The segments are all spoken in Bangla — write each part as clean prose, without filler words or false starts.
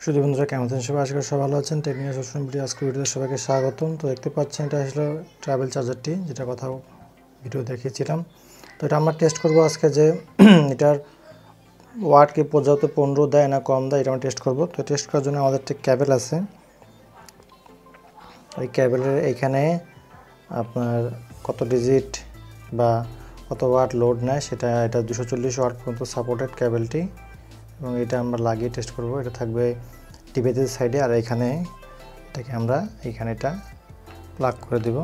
শুধু বন্ধুরা কেমন আছেন সবাই? আশা করি সবাই ভালো আছেন। টেকনিক্যাল সলিউশন ভিডিও আজকে ভিডিওতে সবাইকে স্বাগতম। তো দেখতে পাচ্ছেন এটা আসলে ট্রাভেল চার্জারটি, যেটা কথা ভিডিও দেখিয়েছিলাম। তো এটা আমরা টেস্ট করব আজকে যে এটার ওয়াট কি পর্যাপ্ত 15 দেয় না কম দেয়, এটা আমরা টেস্ট করব। তো টেস্ট করার জন্য আমাদের একটা ক্যাবেল আছে। ওই ক্যাবেলের এইখানে আপনার কত ডিজিট বা কত ওয়াট লোড নেয় সেটা, এটা 240 ওয়াট পর্যন্ত সাপোর্টেড ক্যাবেলটি, এবং এটা আমরা লাগিয়ে টেস্ট করব। এটা থাকবে ডিভাইসের সাইডে, আর এখানে এটাকে আমরা এইখানে এটা প্লাগ করে দেব।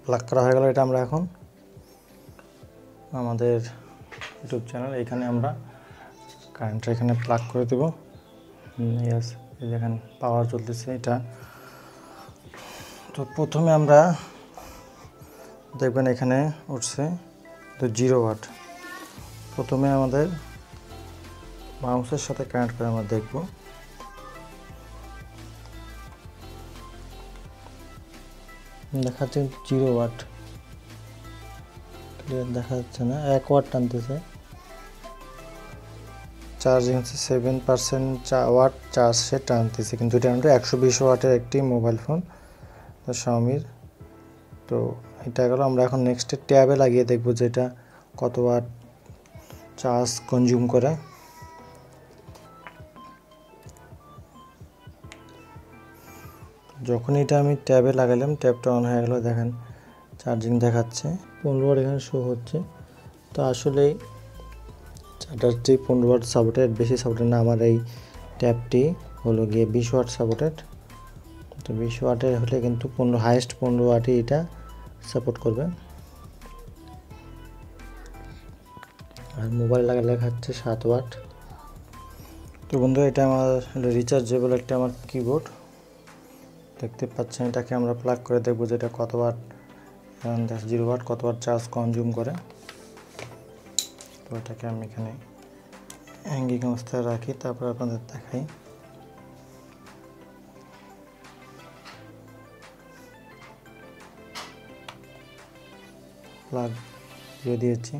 প্লাগ করা হয়ে গেল। এটা আমরা এখন আমাদের ইউটিউব চ্যানেল এখানে আমরা কারেন্টটা এখানে প্লাগ করে দেব। ইয়াস, এই দেখেন পাওয়ার চলতেছে এটা। তো প্রথমে আমরা দেখবেন এখানে উঠছে তো 0 ওয়াট। প্রথমে আমাদের মাউসের সাথে কানেক্ট করে আমরা দেখব। দেখাচ্ছে 0 ওয়াট, ক্লিয়ার দেখা যাচ্ছে না। 1 ওয়াট টানতেছে। চার্জিং হচ্ছে 7% ওয়াট চার্জ সে টানতেছে, কিন্তু এটা আমরা 120 ওয়াটের একটি মোবাইল ফোন শাওমির। তো এটা গেল। আমরা এখন নেক্সটে ট্যাবে লাগিয়ে দেখব যে এটা কত ওয়াট চার্জ কনজিউম করে। যখন এটা আমি ট্যাবে লাগালাম, ট্যাবটা অন হয়ে গেল। দেখেন চার্জিং দেখাচ্ছে 15 ওয়াট এখানে শো হচ্ছে। তো আসলে চার্জারটি 15 ওয়াট সাপোর্টেড, বেশি সাপোর্টেড না। আমার এই ট্যাবটি হলো গিয়ে 20 ওয়াট সাপোর্টেড। তো 20 ওয়াটের হলে কিন্তু হাইয়েস্ট 15 ওয়াটই এটা সাপোর্ট করবে। আর মোবাইল লাগালে দেখাচ্ছে 7 ওয়াট। তো বন্ধু, এটা আমার রিচার্জেবল একটা আমার কিবোর্ড দেখতে পাচ্ছেন। এটাকে আমরা প্লাগ করে দেখব যে এটা কত ওয়াট, 0 ওয়াট কত ওয়াট চার্জ কনজিউম করে। তো এটাকে আমি এখানে হ্যাঙ্গিং অবস্থায় রাখি, তারপর আপনাদের দেখাই। প্লাগ দিয়ে দিয়েছি।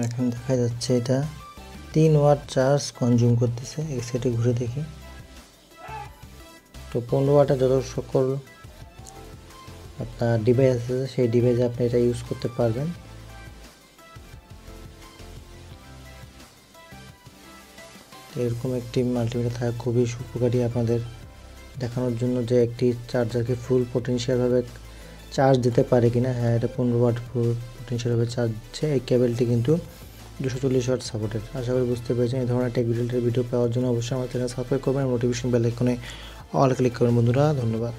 এখন দেখা যাচ্ছে এটা 3 ওয়াট চার্জ কনজিউম করতেছে। এই সাইডে ঘুরে দেখি। তো 15 ওয়াটের যত সকল আপনার ডিভাইস আছে সেই ডিভাইসে আপনি এটা ইউজ করতে পারবেন। এরকম একটি মাল্টিমিটার থাকা খুবই উপকারী আপনাদের দেখানোর জন্য যে একটি চার্জারকে ফুল পোটেনশিয়ালভাবে চার্জ দিতে পারে কিনা। হ্যাঁ, এটা 15 ওয়াট ফুল পোটেনশিয়ালভাবে চার্জ দিচ্ছে। এই কেবলটি কিন্তু 240 ওয়াট সাপোর্টেড। আশা করি বুঝতে পেরেছেন। এই ধরনের টেক ভিডিও পাওয়ার জন্য অবশ্যই আমার চ্যানেল সাবস্ক্রাইব করবেন, নোটিফিকেশন বেল আইকনে অল ক্লিক করবেন বন্ধুরা। ধন্যবাদ।